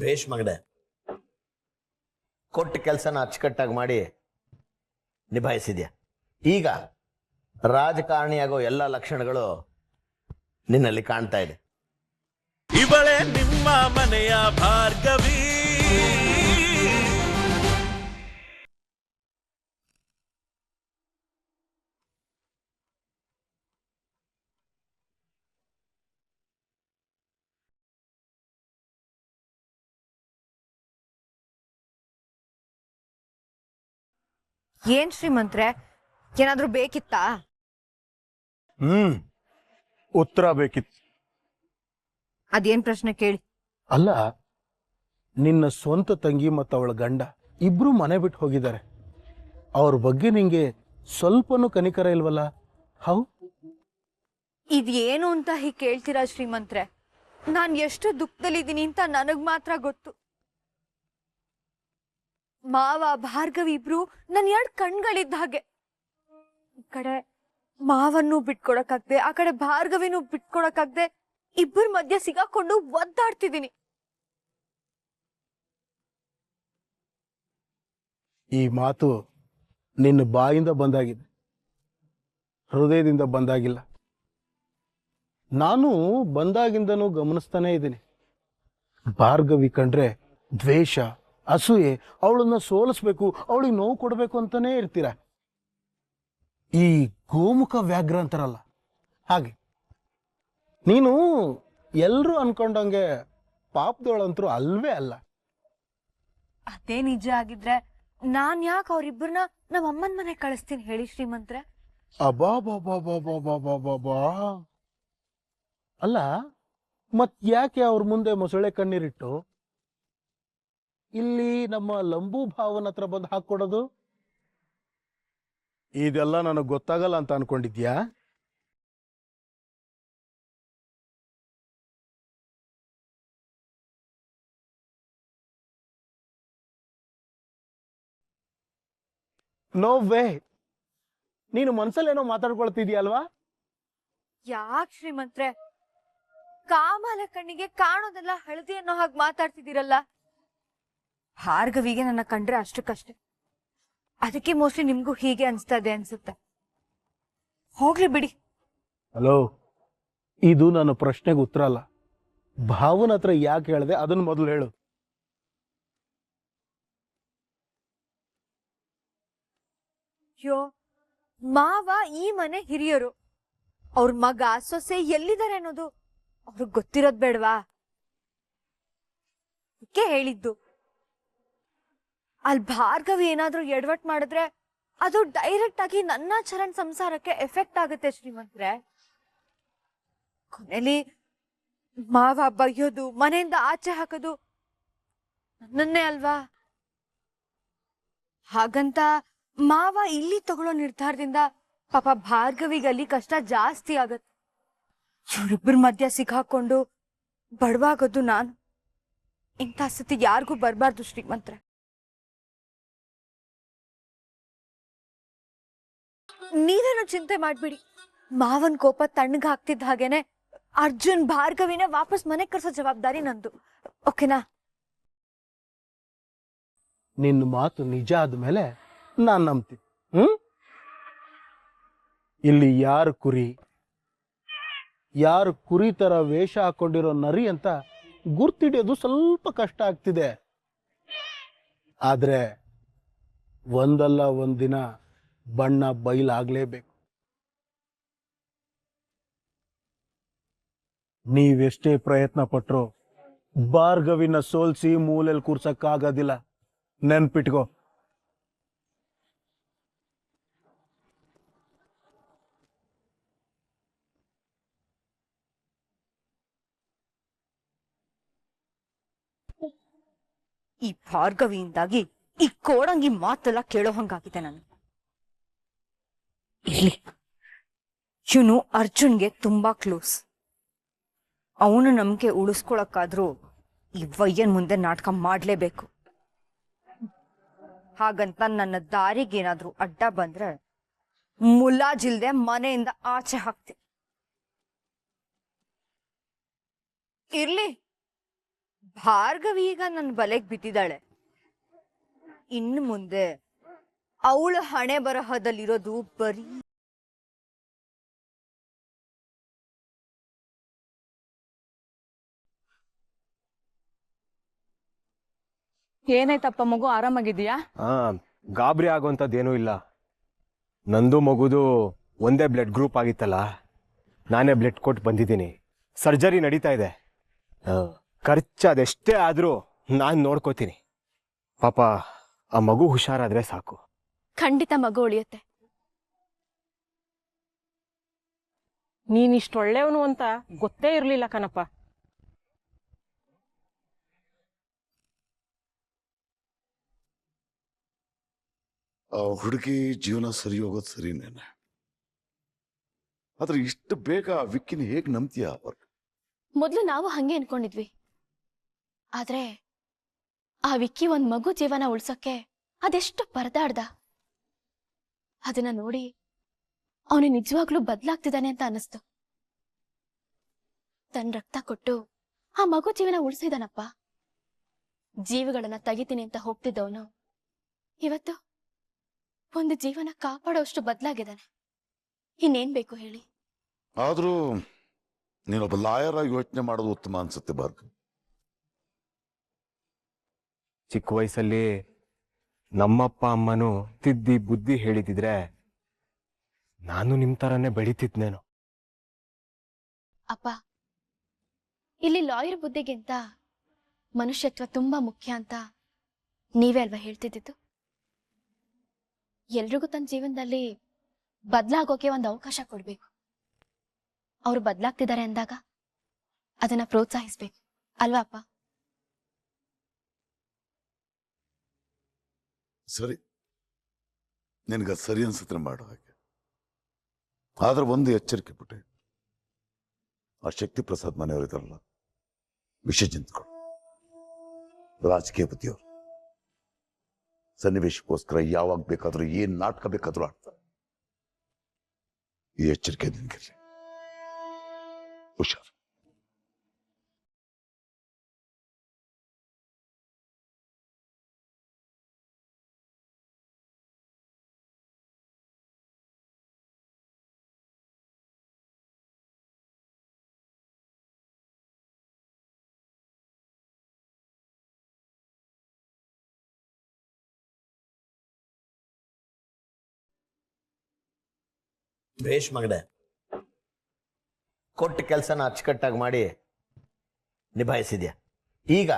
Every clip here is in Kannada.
ಭೇಷ್ ಮಗಡೆ, ಕೊಟ್ಟ ಕೆಲಸನ ಅಚ್ಚುಕಟ್ಟಾಗಿ ಮಾಡಿ ನಿಭಾಯಿಸಿದ್ಯಾ. ಈಗ ರಾಜಕಾರಣಿಯಾಗೋ ಎಲ್ಲ ಲಕ್ಷಣಗಳು ನಿನ್ನಲ್ಲಿ ಕಾಣ್ತಾ ಇದೆ. ಇವಳೆ ನಿಮ್ಮ ಮನೆಯ ಭಾರ್ಗವಿ. ಏನ್ ಶ್ರೀಮಂತ್ರೆ, ಏನಾದ್ರೂ ಬೇಕಿತ್ತಾ? ಉತ್ತರ ಬೇಕಿತ್ತು. ಅದೇನ್ ಪ್ರಶ್ನೆ ಕೇಳಿ. ಅಲ್ಲ, ನಿನ್ನ ಸ್ವಂತ ತಂಗಿ ಮತ್ತು ಅವಳ ಗಂಡ ಇಬ್ರು ಮನೆ ಬಿಟ್ಟು ಹೋಗಿದ್ದಾರೆ. ಅವ್ರ ಬಗ್ಗೆ ನಿಂಗೆ ಸ್ವಲ್ಪನೂ ಕನಿಕರ ಇಲ್ವಲ್ಲ? ಹೌ ಇದೇನು ಅಂತ ಹೀಗೆ ಕೇಳ್ತೀರಾ ಶ್ರೀಮಂತ್ರೆ? ನಾನ್ ಎಷ್ಟು ದುಃಖದಲ್ಲಿದ್ದೀನಿ ಅಂತ ನನಗ್ ಮಾತ್ರ ಗೊತ್ತು. ಮಾವ ಭಾರ್ಗವಿ ಇಬ್ರು ನನ್ 2 ಕಣ್ಗಳಿದ್ದ ಹಾಗೆ. ಈ ಕಡೆ ಮಾವನ್ನು ಬಿಟ್ಕೊಡಕ್ಕಾಗ್ದೆ, ಆ ಕಡೆ ಭಾರ್ಗವಿನೂ ಬಿಟ್ಕೊಡಕ್ಕಾಗ್ದೆ, ಇಬ್ಬರ ಮಧ್ಯೆ ಸಿಗಾಕೊಂಡು ಒದ್ದಾಡ್ತಿದ್ದೀನಿ. ಈ ಮಾತು ನಿನ್ನ ಬಾಯಿಂದ ಬಂದಾಗಿದೆ, ಹೃದಯದಿಂದ ಬಂದಾಗಿಲ್ಲ. ನಾನು ಬಂದಾಗಿಂದನೂ ಗಮನಿಸ್ತಾನೇ ಇದ್ದೀನಿ. ಭಾರ್ಗವಿ ಕಂಡ್ರೆ ದ್ವೇಷ, ಅಸೂಯೆ, ಅವಳನ್ನ ಸೋಲಿಸ್ಬೇಕು, ಅವಳಿಗೆ ನೋವು ಕೊಡಬೇಕು ಅಂತಾನೇ ಇರ್ತೀರ. ಈ ಗೋಮುಖ ವ್ಯಾಘ್ರ ಅಂತಾರಲ್ಲ ಹಾಗೆ. ನೀನು ಎಲ್ರೂ ಅನ್ಕೊಂಡಂಗೆ ಪಾಪದೋಳಂತರೂ ಅಲ್ವೇ ಅಲ್ಲ. ಅದೇ ನಿಜ ಆಗಿದ್ರೆ ನಾನ್ ಯಾಕೆ ಅವ್ರಿಬ್ಬರನ್ನ ನಮ್ಮ ಅಮ್ಮನ ಮನೆ ಕಳಿಸ್ತೀನಿ ಹೇಳಿ ಶ್ರೀಮಂತ್ರೆ? ಅಬಾ ಅಲ್ಲ, ಮತ್ ಯಾಕೆ ಅವ್ರ ಮುಂದೆ ಮೊಸಳೆ ಕಣ್ಣೀರಿಟ್ಟು ಇಲ್ಲಿ ನಮ್ಮ ಲಂಬೂ ಭಾವನ ಹತ್ರ ಬಂದು ಹಾಕೊಡೋದು? ಇದೆಲ್ಲ ನನಗೆ ಗೊತ್ತಾಗಲ್ಲ ಅಂತ ಅನ್ಕೊಂಡಿದ್ಯಾ? No way. ನೀನು ಮನ್ಸಲ್ಲೇನೋ ಮಾತಾಡ್ಕೊಳ್ತಿದ್ಯಲ್ವಾ? ಯಾಕೆ ಶ್ರೀಮಂತ್ರೆ, ಕಾಮಾಲೆ ಕಣ್ಣಿಗೆ ಕಾಣೋದೆಲ್ಲ ಹಳದಿ ಅನ್ನೋ ಹಾಗೆ ಮಾತಾಡ್ತಿದ್ದೀರಲ್ಲ? ಭಾರ್ಗವಿಗೆ ನನ್ನ ಕಂಡ್ರೆ ಅಷ್ಟಕ್ಕಷ್ಟೆ. ಅದಕ್ಕೆ ಮೋಸ್ಟ್ಲಿ ನಿಮ್ಗೂ ಹೀಗೆ ಅನ್ಸ್ತಾ ಇದೆ ಅನ್ಸುತ್ತೆ. ಹೋಗ್ಲಿ ಬಿಡಿ. ಹಲೋ, ಇದು ನನ್ನ ಪ್ರಶ್ನೆಗೆ ಉತ್ತರ ಅಲ್ಲ. ಭಾವನ ಹತ್ರ ಯಾಕೆ ಹೇಳ್ದೆ ಅದನ್ನ ಮೊದಲು ಹೇಳು. ಯೋ, ಮಾವ ಈ ಮನೆ ಹಿರಿಯರು. ಅವ್ರ ಮಗ ಸೊಸೆ ಎಲ್ಲಿದ್ದಾರೆ ಅನ್ನೋದು ಅವ್ರಿಗೆ ಗೊತ್ತಿರೋದ್ ಬೇಡವಾ? ಅದಕ್ಕೆ ಹೇಳಿದ್ದು. ಅಲ್ಲಿ ಭಾರ್ಗವಿ ಏನಾದ್ರೂ ಎಡವಟ್ ಮಾಡಿದ್ರೆ ಅದು ಡೈರೆಕ್ಟ್ ಆಗಿ ನನ್ನ ಚರಣ್ ಸಂಸಾರಕ್ಕೆ ಎಫೆಕ್ಟ್ ಆಗುತ್ತೆ ಶ್ರೀಮಂತ್ರೆ. ಕೊನೆಲಿ ಮಾವ ಬೈಯೋದು, ಮನೆಯಿಂದ ಆಚೆ ಹಾಕೋದು ನನ್ನನ್ನೇ ಅಲ್ವಾ? ಹಾಗಂತ ಮಾವ ಇಲ್ಲಿ ತಗೊಳ್ಳೋ ನಿರ್ಧಾರದಿಂದ ಪಾಪ ಭಾರ್ಗವಿಗಲ್ಲಿ ಕಷ್ಟ ಜಾಸ್ತಿ ಆಗತ್ತೆ. ಇವರಿಬ್ಬರ ಮಧ್ಯ ಸಿಕ್ಕಾಕೊಂಡು ಬಡವಾಗೋದು ನಾನು. ಇಂಥ ಸ್ಥಿತಿ ಯಾರಿಗೂ ಬರಬಾರ್ದು ಶ್ರೀಮಂತ್ರೆ. ನೀವೇನು ಚಿಂತೆ ಮಾಡ್ಬಿಡಿ. ಮಾವನ್ ಕೋಪ ತಣ್ಣಗ ಹಾಕ್ತಿದ್ದ ಹಾಗೇನೆ ಅರ್ಜುನ್ ಭಾರ್ಗವಿನ ವಾಪಸ್ ಮನೆಗೆ ಕರ್ಸೋ ಜವಾಬ್ದಾರಿ ನಂದು. ಓಕೆನಾ? ನಿನ್ನ ಮಾತು ನಿಜ ಆದ್ಮೇಲೆ ನಾನ್ ನಂಬ್ತೀನಿ. ಇಲ್ಲಿ ಯಾರು ಕುರಿ ತರ ವೇಷ ಹಾಕೊಂಡಿರೋ ನರಿ ಅಂತ ಗುರ್ತಿಡಿಯೋದು ಸ್ವಲ್ಪ ಕಷ್ಟ ಆಗ್ತಿದೆ. ಆದ್ರೆ ಒಂದಲ್ಲ ಒಂದಿನ ಬಣ್ಣ ಬಯಲಾಗ್ಲೇಬೇಕು. ನೀವೆಷ್ಟೇ ಪ್ರಯತ್ನ ಪಟ್ರು ಭಾರ್ಗವಿನ ಸೋಲ್ಸಿ ಮೂಲೆಯಲ್ಲಿ ಕೂರ್ಸಕ್ಕಾಗೋದಿಲ್ಲ. ನೆನ್ಪಿಟ್ಕೋ. ಈ ಭಾರ್ಗವಿಯಿಂದಾಗಿ ಈ ಕೋಡಂಗಿ ಮಾತೆಲ್ಲ ಕೇಳೋ ಹಂಗಾಗಿದೆ ನನಗೆ. ಇಲ್ಲಿ ಇವನು ಅರ್ಜುನ್ಗೆ ತುಂಬಾ ಕ್ಲೋಸ್. ಅವನು ನಂಬಿಕೆ ಉಳಿಸ್ಕೊಳಕ್ಕಾದ್ರೂ ಈ ವಯ್ಯನ್ ಮುಂದೆ ನಾಟಕ ಮಾಡ್ಲೇಬೇಕು. ಹಾಗಂತ ನನ್ನ ದಾರಿಗೇನಾದ್ರೂ ಅಡ್ಡ ಬಂದ್ರೆ ಮುಲಾಜಿಲ್ದೆ ಮನೆಯಿಂದ ಆಚೆ ಹಾಕ್ತೀನಿ. ಇರ್ಲಿ, ಭಾರ್ಗವಿ ಈಗ ನನ್ನ ಬಲೆಗ್ ಬಿದ್ದಿದ್ದಾಳೆ. ಇನ್ನು ಮುಂದೆ ಅವಳ ಹಣೆ ಬರಹದಲ್ಲಿರೋದು ಬರೀ ಏನಾಯ್ತಪ್ಪ ಮಗು, ಆರಾಮಾಗಿದೀಯಾ? ಗಾಬರಿ ಆಗುವಂಥದ್ದೇನೂ ಇಲ್ಲ. ನಂದು ಮಗುದು ಒಂದೇ ಬ್ಲಡ್ ಗ್ರೂಪ್ ಆಗಿತ್ತಲ್ಲ, ನಾನೇ ಬ್ಲಡ್ ಕೊಟ್ಟು ಬಂದಿದ್ದೀನಿ. ಸರ್ಜರಿ ನಡೀತಾ ಇದೆ. ಖರ್ಚು ಅದೆಷ್ಟೇ ಆದರೂ ನಾನು ನೋಡ್ಕೋತೀನಿ. ಪಾಪ ಆ ಮಗು ಹುಷಾರಾದ್ರೆ ಸಾಕು. ಖಂಡಿತ ಮಗು ಉಳಿಯುತ್ತೆ. ನೀನಿಷ್ಟೊಳ್ಳೆಯವನು ಅಂತ ಗೊತ್ತೇ ಇರಲಿಲ್ಲ ಕಣಪ್ಪ. ಆ ಹುಡುಗಿ ಜೀವನ ಸರಿ ಹೋಗೋದು ಸರಿನೇನೆ, ಆದ್ರೆ ಇಷ್ಟು ಬೇಗ ಆ ವಿಕ್ಕಿನ ಹೇಗ್ ನಂಬ್ತೀಯ? ಮೊದ್ಲು ನಾವು ಹಂಗೆ ಅನ್ಕೊಂಡಿದ್ವಿ. ಆದ್ರೆ ಆ ವಿಕ್ಕಿ ಒಂದ್ ಮಗು ಜೀವನ ಉಳ್ಸೋಕೆ ಅದೆಷ್ಟು ಪರದಾಡ್ದ. ಅದನ್ನ ನೋಡಿ ಅವನು ನಿಜವಾಗ್ಲೂ ಬದ್ಲಾಗ್ತಿದ್ದಾನೆ ಅಂತ ಅನಿಸ್ತು. ತನ್ನ ರಕ್ತ ಕೊಟ್ಟು ಆ ಮಗು ಜೀವನ ಉಳಿಸಿದಾನಪ್ಪ. ಜೀವಗಳನ್ನ ತೆಗಿತೀನಿ ಅಂತ ಹೋಗ್ತಿದ್ದವನು ಇವತ್ತು ಒಂದು ಜೀವನ ಕಾಪಾಡೋಷ್ಟು ಬದಲಾಗಿದ್ದಾನೆ. ಇನ್ನೇನ್ ಬೇಕು ಹೇಳಿ? ಆದ್ರೂ ನೀನೊಬ್ಬ ಲಾಯರ್ ಆಗಿ ಯೋಚನೆ ಮಾಡೋದು ಉತ್ತಮ ಅನ್ಸುತ್ತೆ ಭಾರ್ಗವ್. ಚಿಕ್ಕ ವಯಸ್ಸಲ್ಲಿ ನಮ್ಮಪ್ಪ ಅಮ್ಮನೂ ತಿದ್ದಿ ಬುದ್ಧಿ ಹೇಳಿದಿದ್ರೆ ನಾನು ನಿಮ್ಮ ಥರನೇ ಬೆಳೀತಿದ್ನೇನೋ. ಅಪ್ಪ, ಇಲ್ಲಿ ಲಾಯರ್ ಬುದ್ಧಿಗಿಂತ ಮನುಷ್ಯತ್ವ ತುಂಬಾ ಮುಖ್ಯ ಅಂತ ನೀವೇ ಅಲ್ವಾ ಹೇಳ್ತಿದ್ದಿದ್ದು? ಎಲ್ರಿಗೂ ತನ್ನ ಜೀವನದಲ್ಲಿ ಬದಲಾಗೋಕೆ ಒಂದು ಅವಕಾಶ ಕೊಡ್ಬೇಕು. ಅವ್ರು ಬದಲಾಗ್ತಿದ್ದಾರೆ ಅಂದಾಗ ಅದನ್ನ ಪ್ರೋತ್ಸಾಹಿಸ್ಬೇಕು ಅಲ್ವಾ ಅಪ್ಪ? ಸರಿ, ನಿನಗ ಸರಿ ಅನ್ಸುತ್ತೆ ಮಾಡೋ ಹಾಗೆ. ಆದ್ರೆ ಒಂದು ಎಚ್ಚರಿಕೆ ಬಿಟ್ಟೆ, ಆ ಶಕ್ತಿ ಪ್ರಸಾದ್ ಮನೆಯವರಿದಾರಲ್ಲ, ವಿಷಯ ಚಿಂತ್ಕೊಂಡು ರಾಜಕೀಯ ಬುದ್ಧಿಯವರು ಸನ್ನಿವೇಶಕ್ಕೋಸ್ಕರ ಯಾವಾಗ ಬೇಕಾದ್ರೂ ಏನ್ ನಾಟಕ ಬೇಕಾದ್ರೂ ಆಡ್ತಾರೆ. ಈ ಎಚ್ಚರಿಕೆ ನಿನ್ಗಿರ್ಲಿ, ಹುಷಾರ್. ಭೇಷ್ ಮಗಡೆ, ಕೊಟ್ಟ ಕೆಲಸನ ಅಚ್ಚುಕಟ್ಟಾಗಿ ಮಾಡಿ ನಿಭಾಯಿಸಿದ್ಯಾ. ಈಗ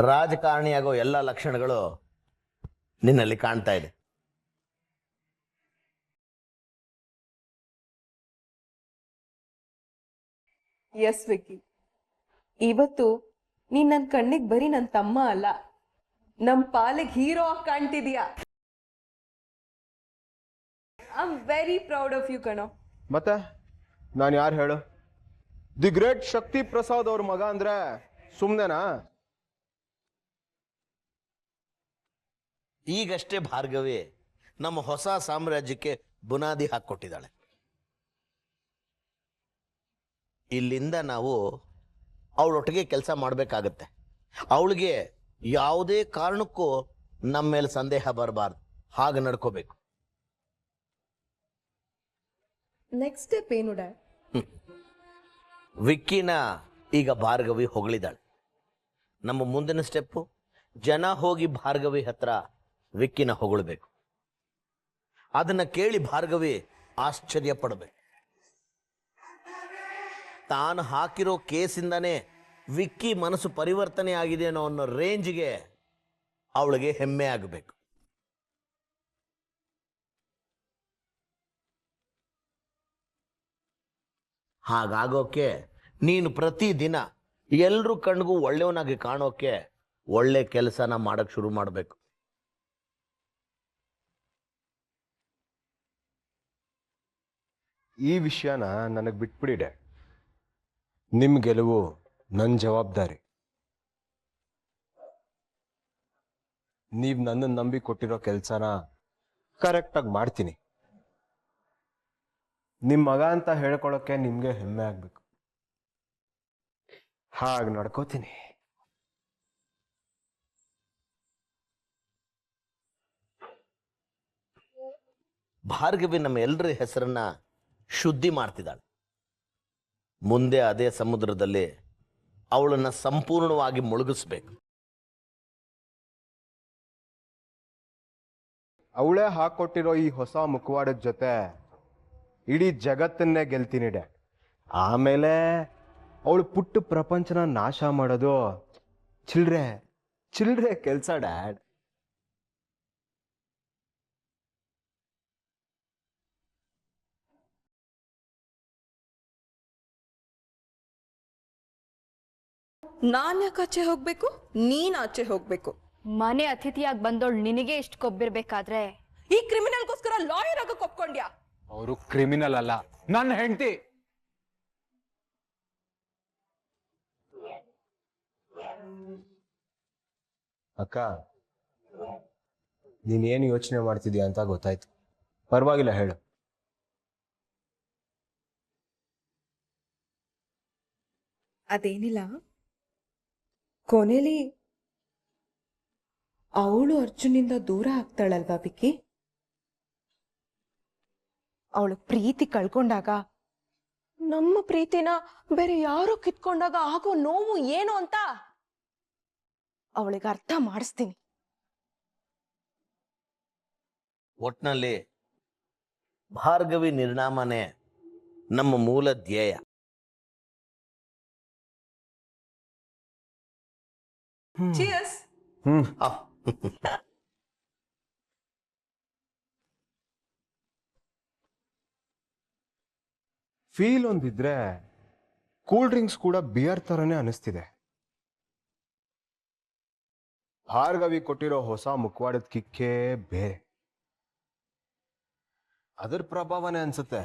ರಾಜಕಾರಣಿಯಾಗೋ ಎಲ್ಲ ಲಕ್ಷಣಗಳು ನಿನ್ನಲ್ಲಿ ಕಾಣ್ತಾ ಇದೆ. ಎಸ್ ವಿಕ್ಕಿ, ಇವತ್ತು ನೀನ್ ನನ್ ಕಣ್ಣಿಗೆ ಬರೀ ನನ್ ತಮ್ಮ ಅಲ್ಲ, ನಮ್ ಪಾಲಿಗೆ ಹೀರೋ ಆಗಿ ಕಾಣ್ತಿದೀಯ. I am very proud of you ಕಣೋ. ಮತ್ತೆ ನಾನು ಯಾರು ಹೇಳು? ದಿ ಗ್ರೇಟ್ ಶಕ್ತಿ ಪ್ರಸಾದ್ ಅವ್ರ ಮಗ ಅಂದ್ರೆ ಸುಮ್ಮನೆನಾ? ಈಗಷ್ಟೇ ಭಾರ್ಗವಿ ನಮ್ಮ ಹೊಸ ಸಾಮ್ರಾಜ್ಯಕ್ಕೆ ಬುನಾದಿ ಹಾಕ್ಕೊಟ್ಟಿದ್ದಾಳೆ. ಇಲ್ಲಿಂದ ನಾವು ಅವಳೊಟ್ಟಿಗೆ ಕೆಲಸ ಮಾಡಬೇಕಾಗತ್ತೆ. ಅವಳಿಗೆ ಯಾವುದೇ ಕಾರಣಕ್ಕೂ ನಮ್ಮ ಮೇಲೆ ಸಂದೇಹ ಬರಬಾರ್ದು, ಹಾಗೆ ನಡ್ಕೋಬೇಕು. ನೆಕ್ಸ್ಟ್ ಸ್ಟೆಪ್ ಏನು ಡ್ಯಾಡ್? ವಿಕ್ಕಿನ ಈಗ ಭಾರ್ಗವಿ ಹೊಗಳಿದಾಳೆ. ನಮ್ಮ ಮುಂದಿನ ಸ್ಟೆಪ್ಪು, ಜನ ಹೋಗಿ ಭಾರ್ಗವಿ ಹತ್ರ ವಿಕ್ಕಿನ ಹೊಗಳಬೇಕು. ಅದನ್ನ ಕೇಳಿ ಭಾರ್ಗವಿ ಆಶ್ಚರ್ಯ ಪಡಬೇಕು. ತಾನು ಹಾಕಿರೋ ಕೇಸಿಂದಾನೇ ವಿಕ್ಕಿ ಮನಸ್ಸು ಪರಿವರ್ತನೆ ಆಗಿದೆ ಅನ್ನೋ ರೇಂಜ್ಗೆ ಅವಳಿಗೆ ಹೆಮ್ಮೆ ಆಗಬೇಕು. ಹಾಗಾಗೋಕೆ ನೀನು ಪ್ರತಿದಿನ ಎಲ್ರ ಕಣ್ಗೂ ಒಳ್ಳೆಯವನಾಗಿ ಕಾಣೋಕೆ ಒಳ್ಳೆ ಕೆಲಸನ ಮಾಡಕ್ ಶುರು ಮಾಡಬೇಕು. ಈ ವಿಷಯನ ನನಗೆ ಬಿಟ್ಬಿಡಿ ಡ್ಯಾಡ್. ನಿಮ್ಮ ಗೆಲುವು ನನ್ನ ಜವಾಬ್ದಾರಿ. ನೀವು ನನ್ನನ್ನು ನಂಬಿ ಕೊಟ್ಟಿರೋ ಕೆಲಸನ ಕರೆಕ್ಟಾಗಿ ಮಾಡ್ತೀನಿ. ನಿಮ್ಮ ಮಗ ಅಂತ ಹೇಳ್ಕೊಳ್ಳೋಕೆ ನಿಮಗೆ ಹೆಮ್ಮೆ ಆಗಬೇಕು. ಹಾಗೆ ನಡ್ಕೋತೀನಿ. ಭಾರ್ಗವಿ ನಮ್ಮ ಎಲ್ಲರ ಹೆಸರನ್ನ ಶುದ್ಧಿ ಮಾಡ್ತಿದ್ದಾಳೆ. ಮುಂದೆ ಅದೇ ಸಮುದ್ರದಲ್ಲಿ ಅವಳನ್ನ ಸಂಪೂರ್ಣವಾಗಿ ಮುಳುಗಿಸ್ಬೇಕು. ಅವಳೇ ಹಾಕೊಟ್ಟಿರೋ ಈ ಹೊಸ ಮುಖವಾಡದ ಜೊತೆ ಇಡೀ ಜಗತ್ತನ್ನೇ ಗೆಲ್ತೀನಿ ಡ್ಯಾಡ್. ಆಮೇಲೆ ಅವಳು ಪುಟ್ಟ ಪ್ರಪಂಚನ ನಾಶ ಮಾಡೋದು ಚಿಲ್ಡ್ರೆ ಚಿಲ್ಡ್ರೆ ಕೆಲಸ ಡ್ಯಾಡ್. ನಾನ್ ಯಾಕೆ ಆಚೆ ಹೋಗ್ಬೇಕು, ನೀನ್ ಆಚೆ ಹೋಗ್ಬೇಕು. ಮನೆ ಅತಿಥಿಯಾಗಿ ಬಂದೋಳು ನಿನಗೆ ಇಷ್ಟು ಕೊಬ್ಬಿರ್ಬೇಕಾದ್ರೆ ಈ ಕ್ರಿಮಿನಲ್ಗೋಸ್ಕರ ಲಾಯರ್ ಆಗಕ್ಕೆ ಒಪ್ಕೊಂಡ್ಯಾ? ಅವರು ಕ್ರಿಮಿನಲ್ ಅಲ್ಲ, ನನ್ನ ಹೆಂಡತಿ. ಅಕ್ಕ, ನೀನೇನು ಯೋಚನೆ ಮಾಡ್ತಿದ್ಯಾ ಅಂತ ಗೊತ್ತಾಯ್ತು. ಪರವಾಗಿಲ್ಲ, ಹೇಳು. ಅದೇನಿಲ್ಲ, ಕೊನೆಲಿ ಅವಳು ಅರ್ಜುನಿಂದ ದೂರ ಆಗ್ತಾಳಲ್ವಾ ವಿಕ್ಕಿ? ಅವಳು ಪ್ರೀತಿ ಕಳ್ಕೊಂಡಾಗ, ನಮ್ಮ ಪ್ರೀತಿನ ಬೇರೆ ಯಾರೋ ಕಿತ್ಕೊಂಡಾಗ ಆಗೋ ನೋವು ಏನು ಅಂತ ಅವಳಿಗೆ ಅರ್ಥ ಮಾಡಿಸ್ತೀನಿ. ಒಟ್ನಲ್ಲಿ ಭಾರ್ಗವಿ ನಿರ್ನಾಮನೆ ನಮ್ಮ ಮೂಲ ಧ್ಯೇಯ. Cheers. ಆ, ಫೀಲ್ ಒಂದಿದ್ರೆ ಕೂಲ್ ಡ್ರಿಂಕ್ಸ್ ಕೂಡ ಬಿಯರ್ ಥರನೇ ಅನಿಸ್ತಿದೆ. ಭಾರ್ಗವಿ ಕೊಟ್ಟಿರೋ ಹೊಸ ಮುಖವಾಡದ ಕಿಕ್ಕೇ ಬೇರೆ. ಅದರ ಪ್ರಭಾವನೇ ಅನ್ಸುತ್ತೆ.